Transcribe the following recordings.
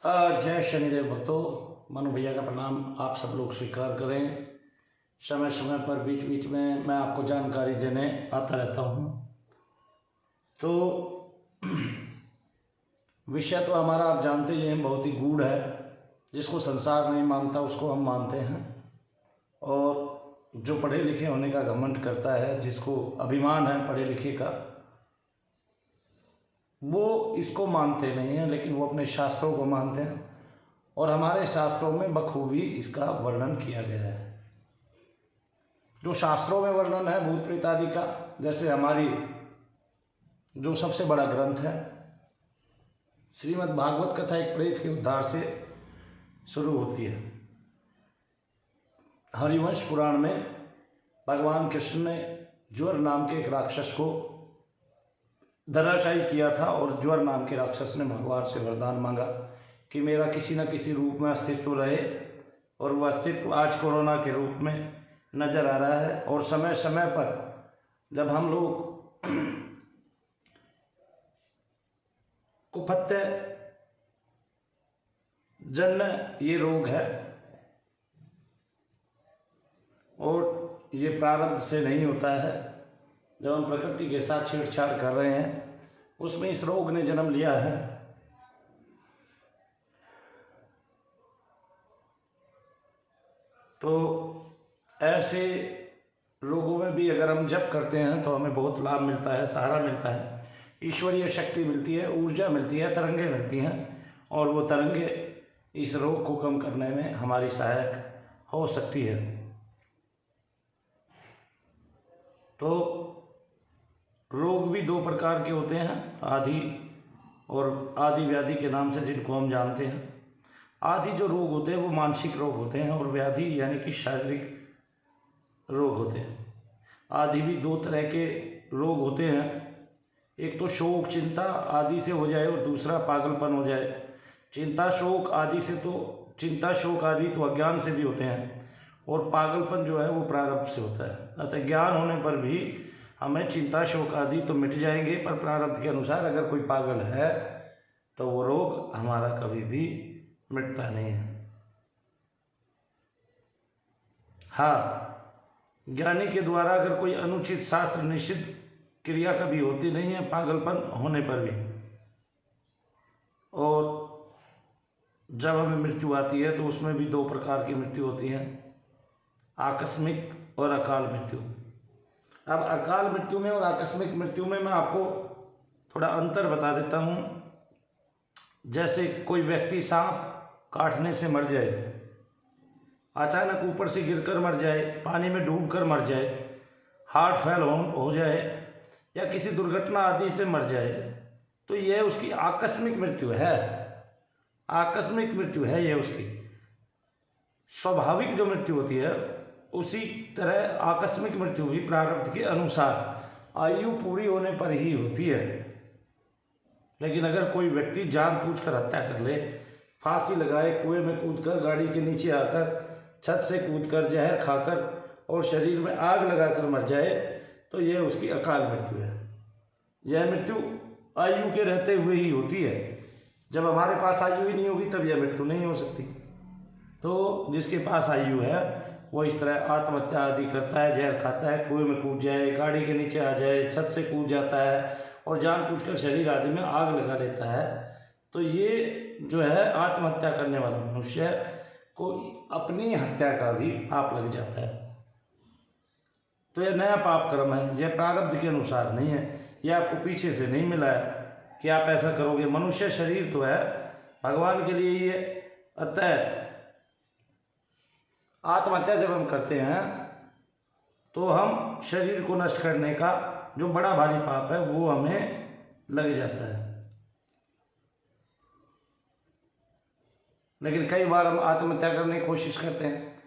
जय शनिदेव भक्तों, मनु भैया का प्रणाम आप सब लोग स्वीकार करें। समय समय पर बीच बीच में मैं आपको जानकारी देने आता रहता हूँ। तो विषय तो हमारा आप जानते ही हैं, बहुत ही गूढ़ है। जिसको संसार नहीं मानता उसको हम मानते हैं, और जो पढ़े लिखे होने का घमंड करता है, जिसको अभिमान है पढ़े लिखे का, वो इसको मानते नहीं हैं, लेकिन वो अपने शास्त्रों को मानते हैं। और हमारे शास्त्रों में बखूबी इसका वर्णन किया गया है। जो शास्त्रों में वर्णन है भूत प्रेत आदि का, जैसे हमारी जो सबसे बड़ा ग्रंथ है श्रीमद् भागवत कथा, एक प्रेत के उद्धार से शुरू होती है। हरिवंश पुराण में भगवान कृष्ण ने ज्वर नाम के एक राक्षस को धराशायी किया था, और ज्वर नाम के राक्षस ने भगवान से वरदान मांगा कि मेरा किसी न किसी रूप में अस्तित्व रहे। और वह अस्तित्व आज कोरोना के रूप में नज़र आ रहा है। और समय समय पर जब हम लोग कुपथ्य जन्य ये रोग है, और ये प्रारब्ध से नहीं होता है। जब हम प्रकृति के साथ छेड़छाड़ कर रहे हैं, उसमें इस रोग ने जन्म लिया है। तो ऐसे रोगों में भी अगर हम जप करते हैं तो हमें बहुत लाभ मिलता है, सहारा मिलता है, ईश्वरीय शक्ति मिलती है, ऊर्जा मिलती है, तरंगे मिलती हैं, और वो तरंगे इस रोग को कम करने में हमारी सहायक हो सकती है। तो रोग भी दो प्रकार के होते हैं, आदि और आदि व्याधि के नाम से जिनको हम जानते हैं। आदि जो रोग होते हैं वो मानसिक रोग होते हैं, और व्याधि यानी कि शारीरिक रोग होते हैं। आदि भी दो तरह के रोग होते हैं, एक तो शोक चिंता आदि से हो जाए, और दूसरा पागलपन हो जाए। चिंता शोक आदि तो अज्ञान से भी होते हैं, और पागलपन जो है वो प्रारब्ध से होता है। अतः ज्ञान होने पर भी हमें चिंता शोक आदि तो मिट जाएंगे, पर प्रारब्ध के अनुसार अगर कोई पागल है तो वो रोग हमारा कभी भी मिटता नहीं है। हाँ, ज्ञानी के द्वारा अगर कोई अनुचित शास्त्र निषिद्ध क्रिया कभी होती नहीं है पागलपन होने पर भी। और जब हमें मृत्यु आती है तो उसमें भी दो प्रकार की मृत्यु होती है, आकस्मिक और अकाल मृत्यु। अब अकाल मृत्यु में और आकस्मिक मृत्यु में मैं आपको थोड़ा अंतर बता देता हूँ। जैसे कोई व्यक्ति सांप काटने से मर जाए, अचानक ऊपर से गिरकर मर जाए, पानी में डूबकर मर जाए, हार्ट फेल हो जाए, या किसी दुर्घटना आदि से मर जाए, तो यह उसकी आकस्मिक मृत्यु है। आकस्मिक मृत्यु है यह उसकी। स्वाभाविक जो मृत्यु होती है उसी तरह आकस्मिक मृत्यु भी प्रारब्ध के अनुसार आयु पूरी होने पर ही होती है। लेकिन अगर कोई व्यक्ति जानबूझकर हत्या कर ले, फांसी लगाए, कुएं में कूदकर, गाड़ी के नीचे आकर, छत से कूदकर, जहर खाकर और शरीर में आग लगाकर मर जाए, तो यह उसकी अकाल मृत्यु है। यह मृत्यु आयु के रहते हुए ही होती है। जब हमारे पास आयु ही नहीं होगी तब यह मृत्यु नहीं हो सकती। तो जिसके पास आयु है वो इस तरह आत्महत्या आदि करता है, जहर खाता है, कुएं में कूद जाए, गाड़ी के नीचे आ जाए, छत से कूद जाता है, और जानबूझकर शरीर आदि में आग लगा लेता है, तो ये जो है आत्महत्या करने वाला मनुष्य को अपनी हत्या का भी पाप लग जाता है। तो यह नया पाप कर्म है, यह प्रारब्ध के अनुसार नहीं है, यह आपको पीछे से नहीं मिला है कि आप ऐसा करोगे। मनुष्य शरीर तो है भगवान के लिए ही है। अतः आत्महत्या जब हम करते हैं तो हम शरीर को नष्ट करने का जो बड़ा भारी पाप है वो हमें लग जाता है। लेकिन कई बार हम आत्महत्या करने की कोशिश करते हैं,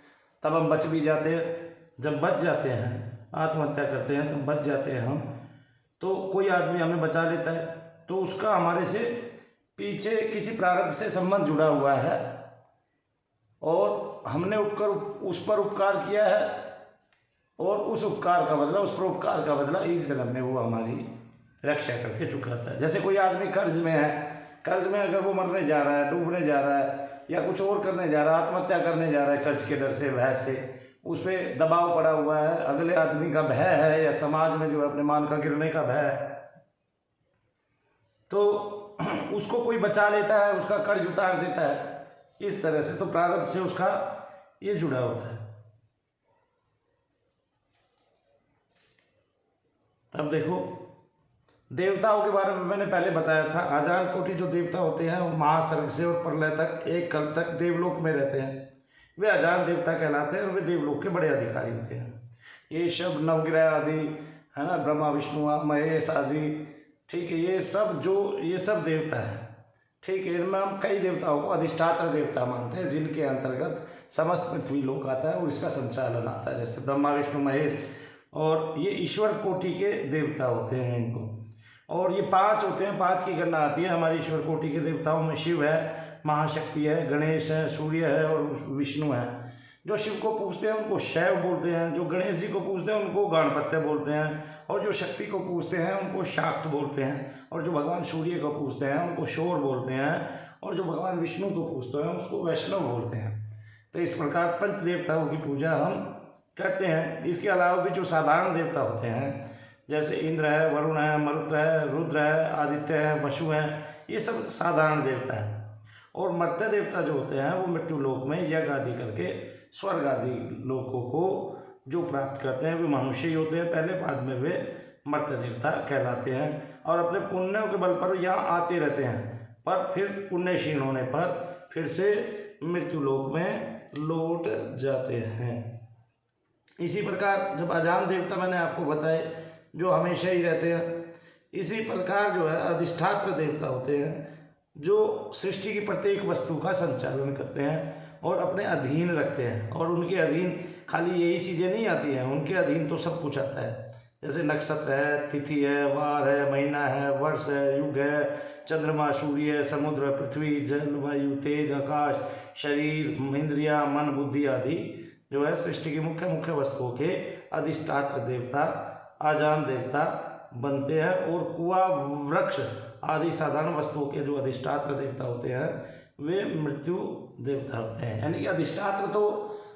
तब हम बच भी जाते हैं। जब बच जाते हैं, आत्महत्या करते हैं तब बच जाते हैं हम, तो कोई आदमी हमें बचा लेता है, तो उसका हमारे से पीछे किसी प्रारब्ध से संबंध जुड़ा हुआ है, और हमने उस पर उपकार किया है, और उस उपकार का बदला, उस पर उपकार का बदला इस जन्म में वो हमारी रक्षा करके चुकाता है। जैसे कोई आदमी कर्ज में है, कर्ज में अगर वो मरने जा रहा है, डूबने जा रहा है, या कुछ और करने जा रहा है, आत्महत्या करने जा रहा है कर्ज के डर से, भय से, उस पर दबाव पड़ा हुआ है, अगले आदमी का भय है, या समाज में जो है अपने मान का गिरने का भय है, तो उसको कोई बचा लेता है, उसका कर्ज उतार देता है। इस तरह से तो प्रारब्ध से उसका ये जुड़ा होता है। अब देखो, देवताओं के बारे में मैंने पहले बताया था। आजान कोटि जो देवता होते हैं वो महासर्ग से और प्रलय तक, एक कल तक देवलोक में रहते हैं। वे अजान देवता कहलाते हैं और वे देवलोक के बड़े अधिकारी होते हैं। ये सब नवग्रह आदि है ना, ब्रह्मा विष्णु महेश आदि, ठीक है, ये सब देवता है, ठीक है। इनमें हम कई देवताओं को अधिष्ठात्र देवता मानते हैं, जिनके अंतर्गत समस्त पृथ्वी लोक आता है और इसका संचालन आता है। जैसे ब्रह्मा विष्णु महेश, और ये ईश्वर कोटि के देवता होते हैं इनको। और ये 5 होते हैं, 5 की गणना आती है हमारी ईश्वर कोटि के देवताओं में। शिव है, महाशक्ति है, गणेश है, सूर्य है और विष्णु है। जो शिव को पूजते हैं उनको शैव बोलते हैं, जो गणेश जी को पूजते हैं उनको गणपत्य बोलते हैं, और जो शक्ति को पूजते हैं उनको शाक्त बोलते हैं, और जो भगवान सूर्य को पूजते हैं उनको शोर बोलते हैं, और जो भगवान विष्णु को पूजते हैं उसको वैष्णव बोलते हैं। तो इस प्रकार पंच देवताओं की पूजा हम करते हैं। इसके अलावा भी जो साधारण देवता होते हैं, जैसे इंद्र है, वरुण है, मरुत है, रुद्र है, आदित्य है, वसु हैं, ये सब साधारण देवता हैं। और मर्त्य देवता जो होते हैं वो मृत्यु लोक में यज्ञ आदि करके स्वर्ग आदि लोकों को जो प्राप्त करते हैं वे मनुष्य ही होते हैं पहले, बाद में वे मर्त्य देवता कहलाते हैं। और अपने पुण्यों के बल पर यहाँ आते रहते हैं, पर फिर पुण्य क्षीण होने पर फिर से मृत्यु लोक में लौट जाते हैं। इसी प्रकार जब अजान देवता मैंने आपको बताए जो हमेशा ही रहते हैं, इसी प्रकार जो है अधिष्ठात्र देवता होते हैं जो सृष्टि की प्रत्येक वस्तु का संचालन करते हैं और अपने अधीन रखते हैं। और उनके अधीन खाली यही चीज़ें नहीं आती हैं, उनके अधीन तो सब कुछ आता है। जैसे नक्षत्र है, तिथि है, वार है, महीना है, वर्ष है, युग है, चंद्रमा, सूर्य, समुद्र, पृथ्वी, जल, वायु, तेज, आकाश, शरीर, इंद्रियां, मन, बुद्धि आदि जो है सृष्टि की मुख्य मुख्य वस्तुओं के अधिष्ठात्र देवता आजान देवता बनते हैं। और कुआ, वृक्ष आदि साधारण वस्तुओं के जो अधिष्ठात्र देवता होते हैं वे मृत्यु देवता होते हैं। यानी कि अधिष्ठात्र तो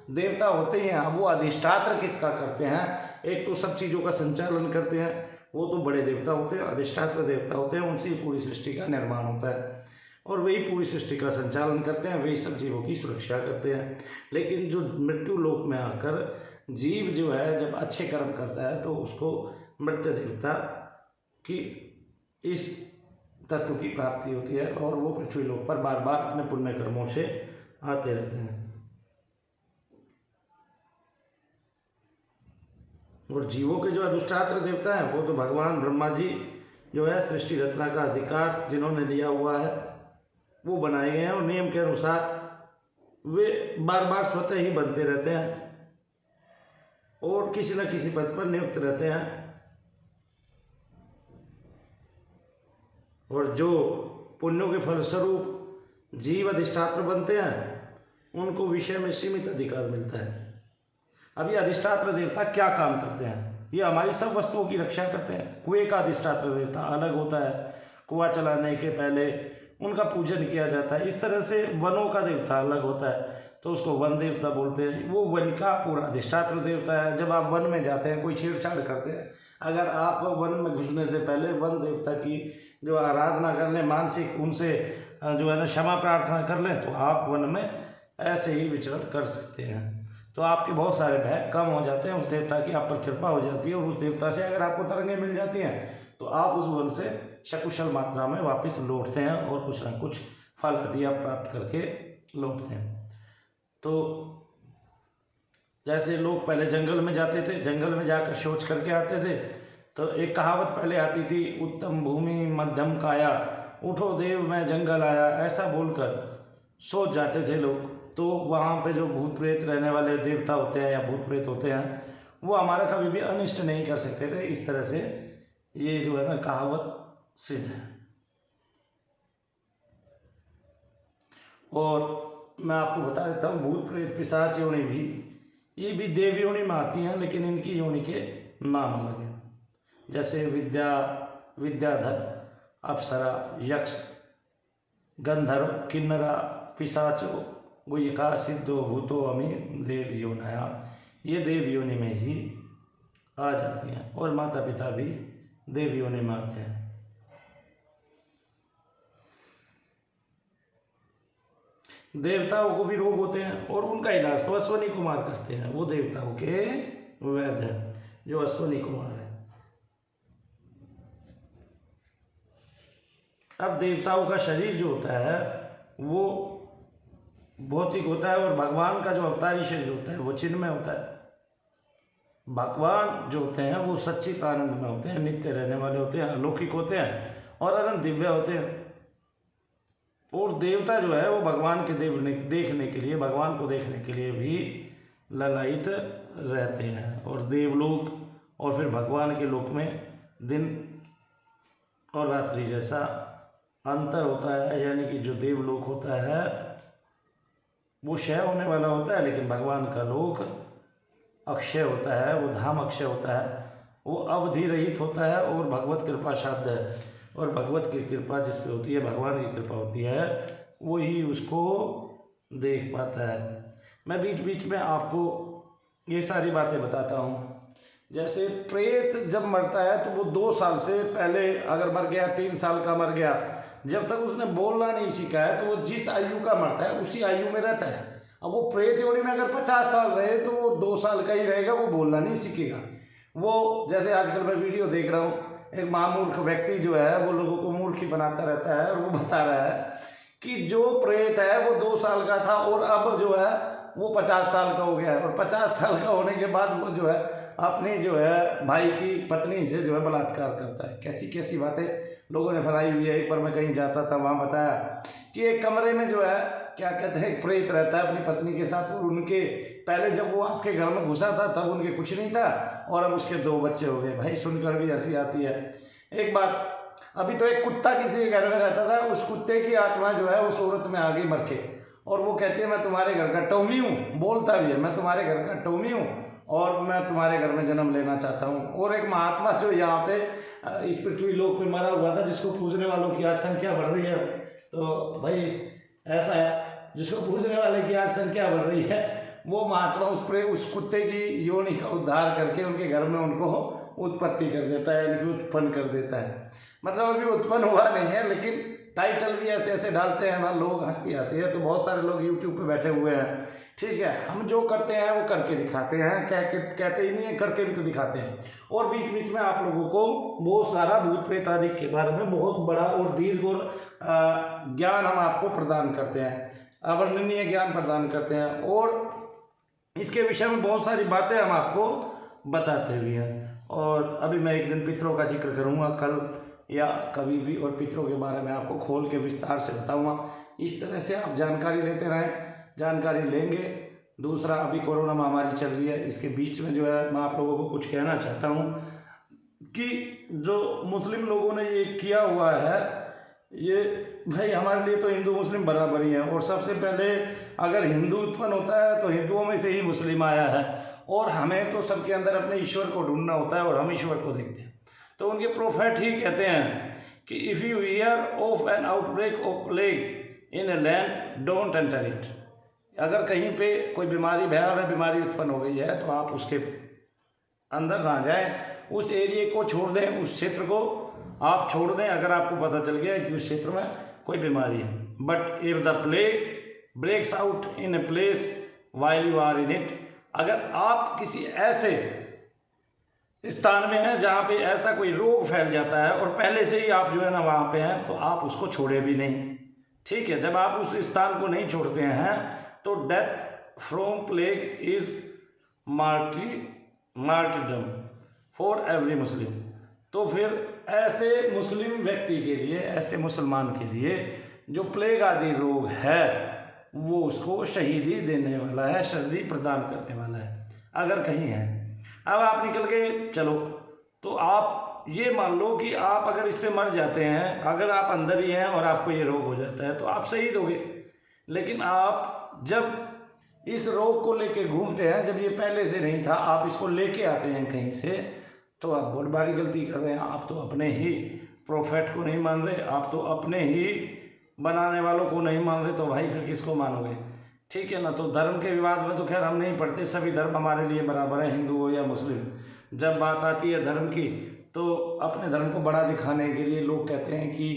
देवता होते ही हैं। अब वो अधिष्ठात्र किसका करते हैं, एक तो सब चीज़ों का संचालन करते हैं, वो तो बड़े देवता होते हैं, अधिष्ठात्र देवता होते हैं, उनसे ही पूरी सृष्टि का निर्माण होता है और वही पूरी सृष्टि का संचालन करते हैं, वही सब जीवों की सुरक्षा करते हैं। लेकिन जो मृत्यु लोक में आकर जीव जो है जब अच्छे कर्म करता है तो उसको मृत्य देवता की इस तत्व की प्राप्ति होती है और वो पृथ्वी लोक पर बार बार अपने पुण्य कर्मों से आते रहते हैं। और जीवों के जो अधिष्ठात्र देवता हैं वो तो भगवान ब्रह्मा जी जो है सृष्टि रचना का अधिकार जिन्होंने लिया हुआ है वो बनाए गए हैं और नियम के अनुसार वे बार बार स्वतः ही बनते रहते हैं और किसी न किसी पद पर नियुक्त रहते हैं। और जो पुण्यों के फलस्वरूप जीव अधिष्ठात्र बनते हैं उनको विषय में सीमित अधिकार मिलता है। अब ये अधिष्ठात्र देवता क्या काम करते हैं, ये हमारी सब वस्तुओं की रक्षा करते हैं। कुएं का अधिष्ठात्र देवता अलग होता है, कुआं चलाने के पहले उनका पूजन किया जाता है। इस तरह से वनों का देवता अलग होता है तो उसको वन देवता बोलते हैं, वो वन का पूरा अधिष्ठात्र देवता है। जब आप वन में जाते हैं कोई छेड़छाड़ करते हैं, अगर आप वन में घुसने से पहले वन देवता की जो आराधना कर लें, मानसिक उनसे जो है ना क्षमा प्रार्थना कर लें तो आप वन में ऐसे ही विचरण कर सकते हैं। तो आपके बहुत सारे भय कम हो जाते हैं, उस देवता की आप पर कृपा हो जाती है और उस देवता से अगर आपको तरंगें मिल जाती हैं तो आप उस वन से सकुशल मात्रा में वापस लौटते हैं और कुछ ना कुछ फल आदि आप प्राप्त करके लौटते हैं। तो जैसे लोग पहले जंगल में जाते थे, जंगल में जाकर शौच करके आते थे, तो एक कहावत पहले आती थी, उत्तम भूमि मध्यम काया, उठो देव मैं जंगल आया, ऐसा बोलकर सोच जाते थे लोग। तो वहाँ पे जो भूत प्रेत रहने वाले देवता होते हैं या भूत प्रेत होते हैं वो हमारा कभी भी अनिष्ट नहीं कर सकते थे। इस तरह से ये जो है ना कहावत सिद्ध है। और मैं आपको बता देता हूँ भूत प्रेत पिशाच योनि भी ये भी देव योनि में आती हैं, लेकिन इनकी योनि के नाम अलग हैं। जैसे विद्याधर, अप्सरा, यक्ष, गंधर्व किन्नरा पिशाचो गुयिका सिद्धो भूतो अमी देव योनया, ये देव योनि में ही आ जाती हैं और माता पिता भी देव योनि में आते हैं। देवताओं को भी रोग होते हैं और उनका इलाज तो अश्वनी कुमार करते हैं, वो देवताओं के वैद्य हैं जो अश्वनी कुमार है। अब देवताओं का शरीर जो होता है वो भौतिक होता है और भगवान का जो अवतारी शरीर होता है वो चिन्मय होता है। भगवान जो होते हैं वो सच्चित आनंद में होते हैं, नित्य रहने वाले होते हैं, अलौकिक होते हैं और अनंत दिव्य होते हैं। और देवता जो है वो भगवान के देखने के लिए, भगवान को देखने के लिए भी ललायित रहते हैं। और देवलोक और फिर भगवान के लोक में दिन और रात्रि जैसा अंतर होता है, यानी कि जो देवलोक होता है वो क्षय होने वाला होता है, लेकिन भगवान का लोक अक्षय होता है, वो धाम अक्षय होता है, वो अवधि रहित होता है और भगवत कृपा साध्य है। और भगवत की कृपा जिस पे होती है, भगवान की कृपा होती है, वो ही उसको देख पाता है। मैं बीच बीच में आपको ये सारी बातें बताता हूँ। जैसे प्रेत जब मरता है तो वो 2 साल से पहले अगर मर गया, 3 साल का मर गया, जब तक उसने बोलना नहीं सीखा है तो वो जिस आयु का मरता है उसी आयु में रहता है। अब वो प्रेत योनि में अगर 50 साल रहे तो वो 2 साल का ही रहेगा, वो बोलना नहीं सीखेगा। वो जैसे आजकल मैं वीडियो देख रहा हूँ, एक महामूर्ख व्यक्ति जो है वो लोगों को मूर्ख बनाता रहता है और वो बता रहा है कि जो प्रेत है वो 2 साल का था और अब जो है वो 50 साल का हो गया है। और 50 साल का होने के बाद वो जो है अपनी जो है भाई की पत्नी से जो है बलात्कार करता है। कैसी कैसी बातें लोगों ने फैलाई हुई है। एक बार मैं कहीं जाता था, वहाँ बताया कि एक कमरे में जो है क्या कहते हैं एक प्रेत रहता है अपनी पत्नी के साथ, और उनके पहले जब वो आपके घर में घुसा था तब उनके कुछ नहीं था और अब उसके 2 बच्चे हो गए। भाई सुनकर भी हंसी आती है। एक बात, अभी तो एक कुत्ता किसी के घर में रहता था, उस कुत्ते की आत्मा जो है उस औरत में आ गई मर के, और वो कहती है मैं तुम्हारे घर का टॉमी हूँ, बोलता भी है मैं तुम्हारे घर का टॉमी हूँ और मैं तुम्हारे घर में जन्म लेना चाहता हूँ। और एक महात्मा जो यहाँ पे इस पृथ्वी लोक में मरा हुआ था, जिसको पूजने वालों की आज संख्या बढ़ रही है, तो भाई ऐसा है जिसको पूजने वाले की आज संख्या बढ़ रही है, वो महात्मा उस कुत्ते की योनि का उद्धार करके उनके घर में उनको उत्पत्ति कर देता है, यानी कि उत्पन्न कर देता है। मतलब अभी उत्पन्न हुआ नहीं है, लेकिन टाइटल भी ऐसे ऐसे डालते हैं ना, लोग हंसी आती है। तो बहुत सारे लोग यूट्यूब पे बैठे हुए हैं, ठीक है, हम जो करते हैं वो करके दिखाते हैं, कहते ही नहीं है, करके भी तो दिखाते हैं। और बीच बीच में आप लोगों को बहुत सारा भूत प्रेत आदि के बारे में बहुत बड़ा और दीर्घ और ज्ञान हम आपको प्रदान करते हैं, अवर्णनीय ज्ञान प्रदान करते हैं, और इसके विषय में बहुत सारी बातें हम आपको बताते भी हैं। और अभी मैं एक दिन पितरों का जिक्र करूँगा कल या कभी भी, और पितरों के बारे में आपको खोल के विस्तार से बताऊँगा। इस तरह से आप जानकारी लेते रहें, जानकारी लेंगे। दूसरा, अभी कोरोना महामारी चल रही है, इसके बीच में जो है मैं आप लोगों को कुछ कहना चाहता हूँ कि जो मुस्लिम लोगों ने ये किया हुआ है, ये भाई हमारे लिए तो हिंदू मुस्लिम बराबर ही है। और सबसे पहले अगर हिंदू उत्पन्न होता है तो हिंदुओं में से ही मुस्लिम आया है, और हमें तो सबके अंदर अपने ईश्वर को ढूंढना होता है और हम ईश्वर को देखते हैं। तो उनके प्रोफेट ही कहते हैं कि if you here of N outbreak of plague in a land don't enter it. अगर कहीं पे कोई बीमारी, भयावह बीमारी उत्पन्न हो गई है तो आप उसके अंदर ना जाएं, उस एरिए को छोड़ दें, उस क्षेत्र को आप छोड़ दें अगर आपको पता चल गया कि उस क्षेत्र में कोई बीमारी है। But if the plague breaks out in a place while you are in it, अगर आप किसी ऐसे स्थान में हैं जहाँ पे ऐसा कोई रोग फैल जाता है और पहले से ही आप जो है ना वहाँ पे हैं, तो आप उसको छोड़े भी नहीं, ठीक है। जब आप उस स्थान को नहीं छोड़ते हैं तो death from plague is martyrdom for every Muslim. तो फिर ऐसे मुस्लिम व्यक्ति के लिए, ऐसे मुसलमान के लिए जो प्लेग आदि रोग है वो उसको शहीदी देने वाला है, शहीदी प्रदान करने वाला है अगर कहीं है। अब आप निकल के चलो तो आप ये मान लो कि आप अगर इससे मर जाते हैं, अगर आप अंदर ही हैं और आपको ये रोग हो जाता है तो आप शहीद हो गए। लेकिन आप जब इस रोग को लेके घूमते हैं, जब ये पहले से नहीं था, आप इसको लेके आते हैं कहीं से, तो आप बहुत बड़ी गलती कर रहे हैं। आप तो अपने ही प्रोफेट को नहीं मान रहे, आप तो अपने ही बनाने वालों को नहीं मान रहे तो भाई फिर किसको मानोगे? ठीक है ना। तो धर्म के विवाद में तो खैर हम नहीं पढ़ते, सभी धर्म हमारे लिए बराबर है, हिंदू हो या मुस्लिम। जब बात आती है धर्म की तो अपने धर्म को बड़ा दिखाने के लिए लोग कहते हैं कि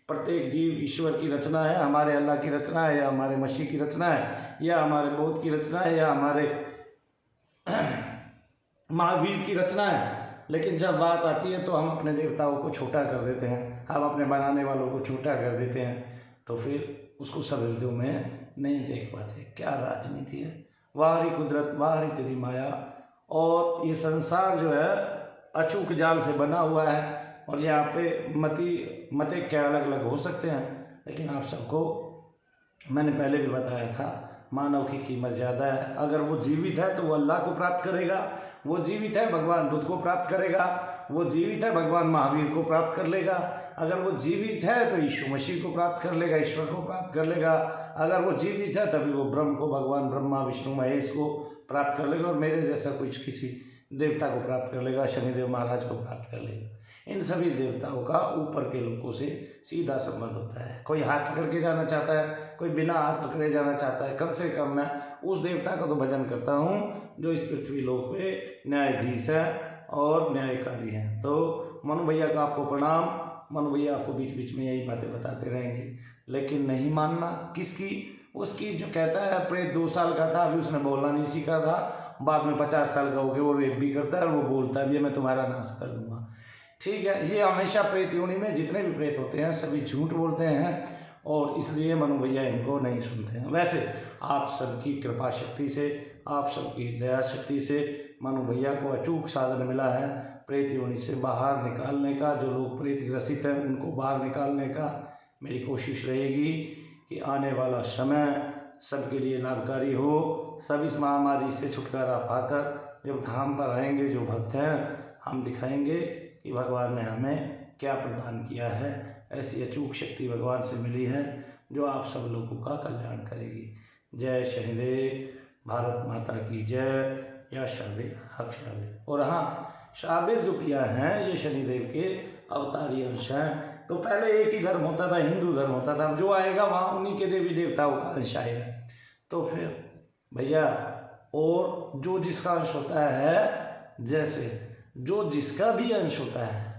प्रत्येक जीव ईश्वर की रचना है, हमारे अल्लाह की रचना है, या हमारे मसीह की रचना है, या हमारे बौद्ध की रचना है, या हमारे महावीर की रचना है। लेकिन जब बात आती है तो हम अपने देवताओं को छोटा कर देते हैं, हम अपने बनाने वालों को छोटा कर देते हैं, तो फिर उसको सब हृदयों में नहीं देख पाते। क्या राजनीति है, वाहरी कुदरत, वाहरी तेरी माया। और ये संसार जो है अचूक जाल से बना हुआ है, और यहाँ पे मते क्या अलग अलग हो सकते हैं, लेकिन आप सबको मैंने पहले भी बताया था, मानव की कीमत ज़्यादा है। अगर वो जीवित है तो वो अल्लाह को प्राप्त करेगा, वो जीवित है भगवान बुद्ध को प्राप्त करेगा, वो जीवित है भगवान महावीर को प्राप्त कर लेगा, अगर वो जीवित है तो यीशु मसीह को प्राप्त कर लेगा, ईश्वर को प्राप्त कर लेगा, अगर वो जीवित है तभी वो ब्रह्म को, भगवान ब्रह्मा विष्णु महेश को प्राप्त कर लेगा, और मेरे जैसा कुछ किसी देवता को प्राप्त कर लेगा, शनिदेव महाराज को प्राप्त कर लेगा। इन सभी देवताओं का ऊपर के लोगों से सीधा संबंध होता है। कोई हाथ पकड़ के जाना चाहता है, कोई बिना हाथ पकड़े जाना चाहता है, कम से कम मैं उस देवता का तो भजन करता हूँ जो इस पृथ्वी लोक पे न्यायाधीश है और न्यायकारी है। तो मनु भैया का आपको प्रणाम। मनु भैया आपको बीच बीच में यही बातें बताते रहेंगे, लेकिन नहीं मानना किसकी, उसकी जो कहता है प्रेत 2 साल का था, अभी उसने बोलना नहीं सीखा था, बाद में 50 साल का हो गया वो रेप भी करता है और वो बोलता भी है मैं तुम्हारा नाश कर दूंगा। ठीक है, ये हमेशा प्रेत योनि में जितने भी प्रेत होते हैं सभी झूठ बोलते हैं, और इसलिए मनु भैया इनको नहीं सुनते हैं। वैसे आप सबकी कृपा शक्ति से, आप सबकी दया शक्ति से मनु भैया को अचूक साधन मिला है प्रेत योनि से बाहर निकालने का। जो लोग प्रेत ग्रसित हैं उनको बाहर निकालने का मेरी कोशिश रहेगी कि आने वाला समय सबके लिए लाभकारी हो। सब इस महामारी से छुटकारा पाकर जब धाम पर आएंगे जो भक्त हैं, हम दिखाएंगे कि भगवान ने हमें क्या प्रदान किया है। ऐसी अचूक शक्ति भगवान से मिली है जो आप सब लोगों का कल्याण करेगी। जय शनिदेव, भारत माता की जय। या शाबिर हक शाबिर। और हाँ, शाबिर जो पिया हैं ये शनिदेव के अवतारी अंश हैं। तो पहले एक ही धर्म होता था, हिंदू धर्म होता था, अब जो आएगा वहाँ उन्हीं के देवी देवताओं का अंश आएगा। तो फिर भैया, और जो जिसका अंश होता है, जैसे जो जिसका भी अंश होता है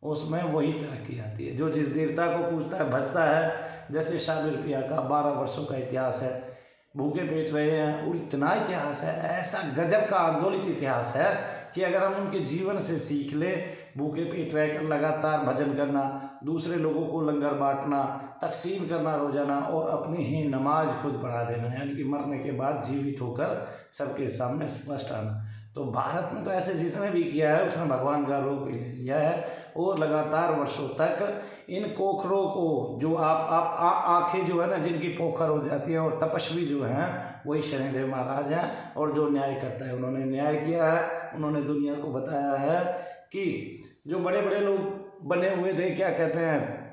उसमें वही तरक्की आती है। जो जिस देवता को पूजता है भजता है, जैसे शाबिर पिया का 12 वर्षों का इतिहास है, भूखे पेट रहे हैं, और इतना इतिहास है, ऐसा गजब का आंदोलित इतिहास है कि अगर हम उनके जीवन से सीख ले, भूखे पेट रहकर लगातार भजन करना, दूसरे लोगों को लंगर बांटना, तकसीम करना रोजाना, और अपनी ही नमाज खुद पढ़ा देना, यानी कि मरने के बाद जीवित होकर सबके सामने स्पष्ट आना। तो भारत में तो ऐसे जिसने भी किया है उसने भगवान का रूप ले लिया है, और लगातार वर्षों तक इन पोखरों को, जो आप आंखें जो है ना जिनकी पोखर हो जाती हैं, और तपस्वी जो हैं वही शनिदेव महाराज हैं। और जो न्याय करता है, उन्होंने न्याय किया है, उन्होंने दुनिया को बताया है कि जो बड़े बड़े लोग बने हुए थे, क्या कहते हैं,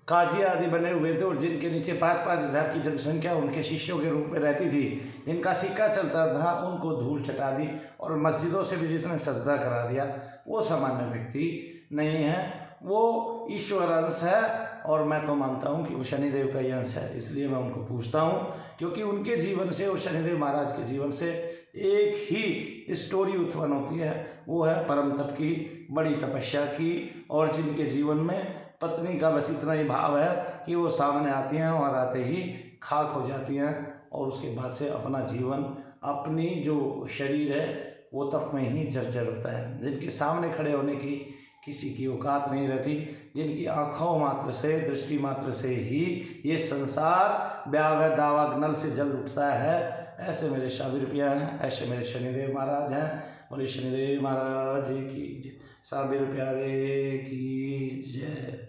काजी आदि बने हुए थे, और जिनके नीचे 5-5 हज़ार की जनसंख्या उनके शिष्यों के रूप में रहती थी, जिनका सिक्का चलता था, उनको धूल चटा दी, और मस्जिदों से भी जिसने सजदा करा दिया, वो सामान्य व्यक्ति नहीं है, वो ईश्वर अंश है। और मैं तो मानता हूँ कि वो शनिदेव का ही अंश है, इसलिए मैं उनको पूछता हूँ, क्योंकि उनके जीवन से और शनिदेव महाराज के जीवन से एक ही स्टोरी उत्पन्न होती है, वो है परम तप की, बड़ी तपस्या की, और जिनके जीवन में पत्नी का बस इतना ही भाव है कि वो सामने आती हैं और आते ही खाक हो जाती हैं, और उसके बाद से अपना जीवन, अपनी जो शरीर है वो तप में ही जर्जर होता है। जिनके सामने खड़े होने की किसी की औकात नहीं रहती, जिनकी आँखों मात्र से, दृष्टि मात्र से ही ये संसार ब्याह दावा नल से जल उठता है, ऐसे मेरे शाबिर पिया हैं, ऐसे मेरे शनिदेव महाराज हैं। बोले शनिदेव महाराज की जय, शाबिर प्यारे की जय।